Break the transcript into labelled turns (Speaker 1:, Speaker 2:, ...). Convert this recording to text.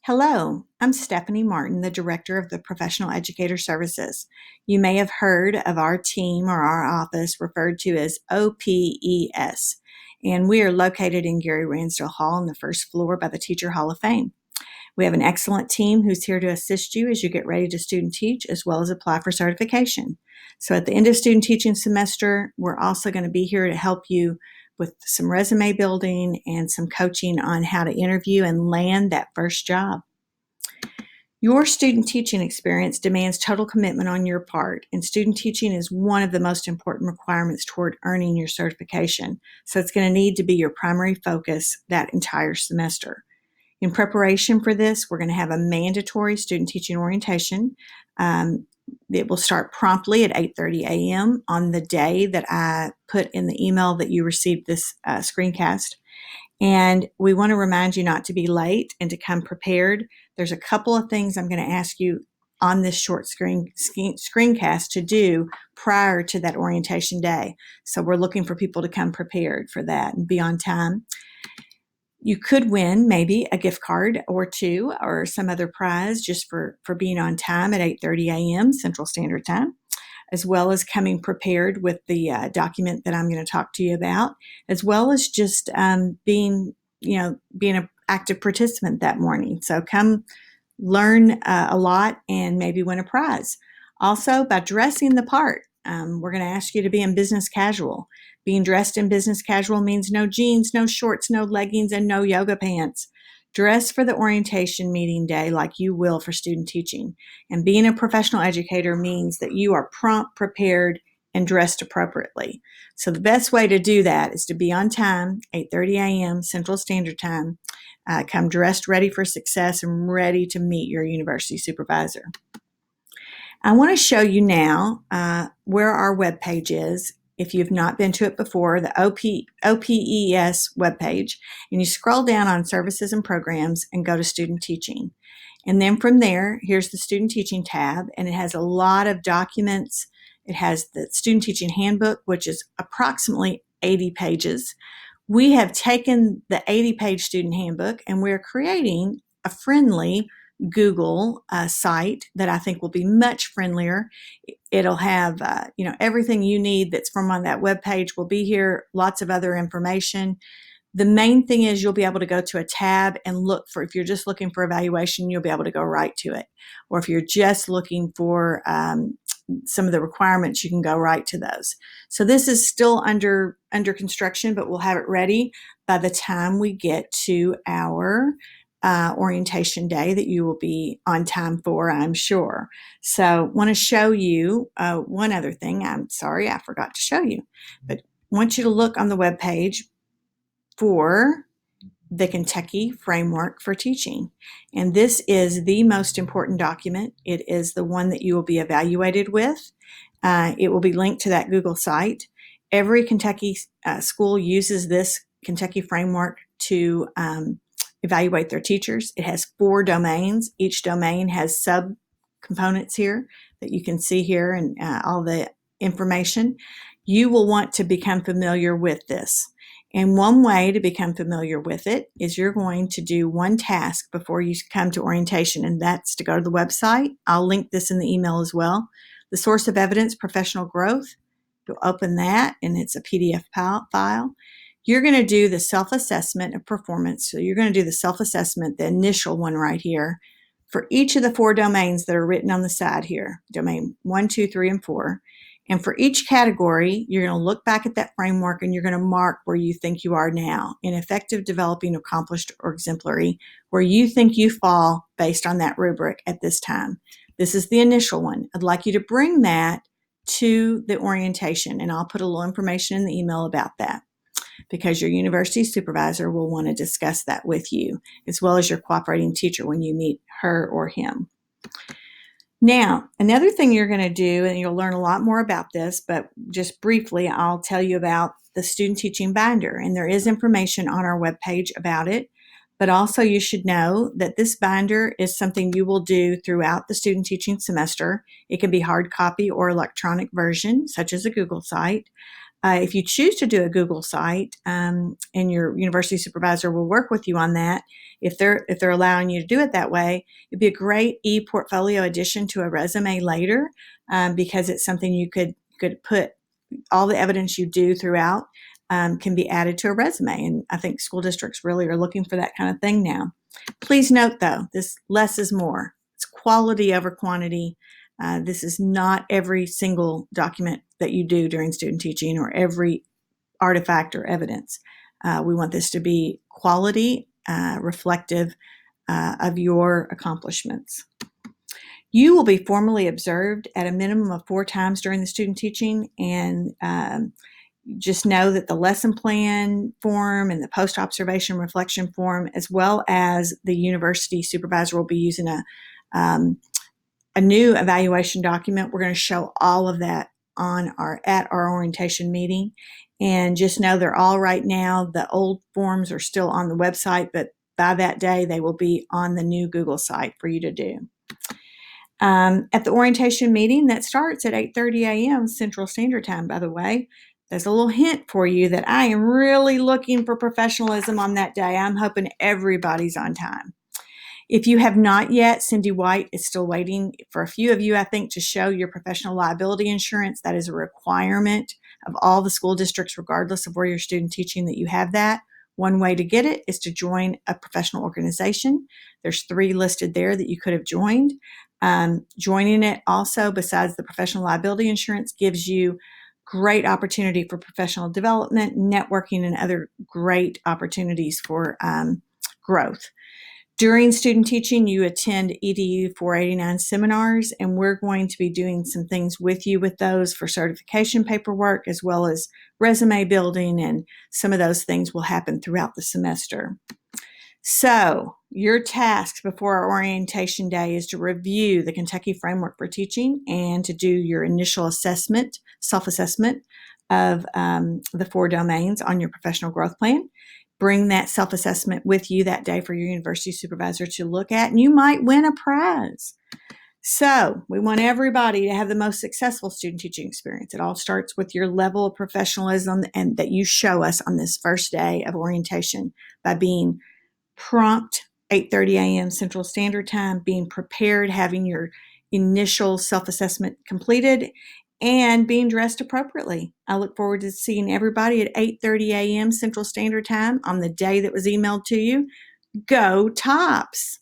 Speaker 1: Hello, I'm Stephanie Martin, the Director of the Professional Educator Services. You may have heard of our team or our office referred to as OPES, and we are located in Gary Ransdell Hall on the first floor by the Teacher Hall of Fame. We have an excellent team who's here to assist you as you get ready to student teach as well as apply for certification. So at the end of student teaching semester, we're also going to be here to help you with some resume building and some coaching on how to interview and land that first job. Your student teaching experience demands total commitment on your part, and student teaching is one of the most important requirements toward earning your certification. So it's going to need to be your primary focus that entire semester. In preparation for this, we're going to have a mandatory student teaching orientation. It will start promptly at 8:30 a.m. on the day that I put in the email that you received this screencast. And we want to remind you not to be late and to come prepared. There's a couple of things I'm going to ask you on this short screencast to do prior to that orientation day. So we're looking for people to come prepared for that and be on time. You could win maybe a gift card or two or some other prize just for being on time at 8:30 a.m. Central Standard Time, as well as coming prepared with the document that I'm going to talk to you about, as well as just being an active participant that morning. So come learn a lot and maybe win a prize. Also, by dressing the part, we're going to ask you to be in business casual. Being dressed in business casual means no jeans, no shorts, no leggings, and no yoga pants. Dress for the orientation meeting day like you will for student teaching. And being a professional educator means that you are prompt, prepared, and dressed appropriately. So the best way to do that is to be on time, 8:30 a.m. Central Standard Time. Come dressed ready for success and ready to meet your university supervisor. I want to show you now where our webpage is. If you've not been to it before, the OPES webpage, and you scroll down on services and programs and go to student teaching. And then from there, here's the student teaching tab, and it has a lot of documents. It has the student teaching handbook, which is approximately 80 pages. We have taken the 80-page student handbook and we're creating a friendly Google site that I think will be much friendlier. It'll have everything you need that's from on that web page will be here, lots of other information. The main thing is you'll be able to go to a tab and look for, if you're just looking for evaluation, you'll be able to go right to it. Or if you're just looking for some of the requirements, you can go right to those. So this is still under construction, but we'll have it ready by the time we get to our orientation day that you will be on time for, I'm sure. So want to show you one other thing. I'm sorry, I forgot to show you, but I want you to look on the web page for the Kentucky Framework for Teaching. And this is the most important document. It is the one that you will be evaluated with. It will be linked to that Google site. Every Kentucky school uses this Kentucky Framework to evaluate their teachers. It has 4 domains. Each domain has sub-components here that you can see here and all the information. You will want to become familiar with this. And one way to become familiar with it is you're going to do one task before you come to orientation, and that's to go to the website. I'll link this in the email as well. The Source of Evidence Professional Growth. You'll open that, and it's a PDF file. You're going to do the self-assessment of performance. So you're going to do the self-assessment, the initial one right here, for each of the 4 domains that are written on the side here, domain 1, 2, 3, and 4. And for each category, you're going to look back at that framework and you're going to mark where you think you are now in effective, developing, accomplished, or exemplary, where you think you fall based on that rubric at this time. This is the initial one. I'd like you to bring that to the orientation, and I'll put a little information in the email about that, because your university supervisor will want to discuss that with you, as well as your cooperating teacher when you meet her or him. Now, another thing you're going to do, and you'll learn a lot more about this, but just briefly, I'll tell you about the student teaching binder, and there is information on our webpage about it. But also you should know that this binder is something you will do throughout the student teaching semester. It can be hard copy or electronic version, such as a Google site. If you choose to do a Google site, and your university supervisor will work with you on that, if they're allowing you to do it that way, it'd be a great e-portfolio addition to a resume later, because it's something you could put all the evidence you do throughout, can be added to a resume. And I think school districts really are looking for that kind of thing now. Please note, though, this less is more. It's quality over quantity. This is not every single document that you do during student teaching or every artifact or evidence. We want this to be quality, reflective of your accomplishments. You will be formally observed at a minimum of 4 times during the student teaching, and just know that the lesson plan form and the post-observation reflection form, as well as the university supervisor, will be using a new evaluation document. We're going to show all of that at our orientation meeting. And just know they're all right now. The old forms are still on the website, but by that day, they will be on the new Google site for you to do. At the orientation meeting, that starts at 8:30 a.m. Central Standard Time, by the way. There's a little hint for you that I am really looking for professionalism on that day. I'm hoping everybody's on time. If you have not yet, Cindy White is still waiting for a few of you, I think, to show your professional liability insurance. That is a requirement of all the school districts, regardless of where you're student teaching, that you have that. One way to get it is to join a professional organization. There's 3 listed there that you could have joined. Joining it also, besides the professional liability insurance, gives you great opportunity for professional development, networking, and other great opportunities for growth. During student teaching, you attend EDU 489 seminars, and we're going to be doing some things with you with those for certification paperwork, as well as resume building, and some of those things will happen throughout the semester. So your task before our orientation day is to review the Kentucky Framework for Teaching and to do your initial assessment, self-assessment of the 4 domains on your professional growth plan. Bring that self-assessment with you that day for your university supervisor to look at, and you might win a prize. So we want everybody to have the most successful student teaching experience. It all starts with your level of professionalism and that you show us on this first day of orientation by being prompt, 8:30 a.m. Central Standard Time, being prepared, having your initial self-assessment completed, and being dressed appropriately. I look forward to seeing everybody at 8:30 a.m. Central Standard Time on the day that was emailed to you. Go Tops!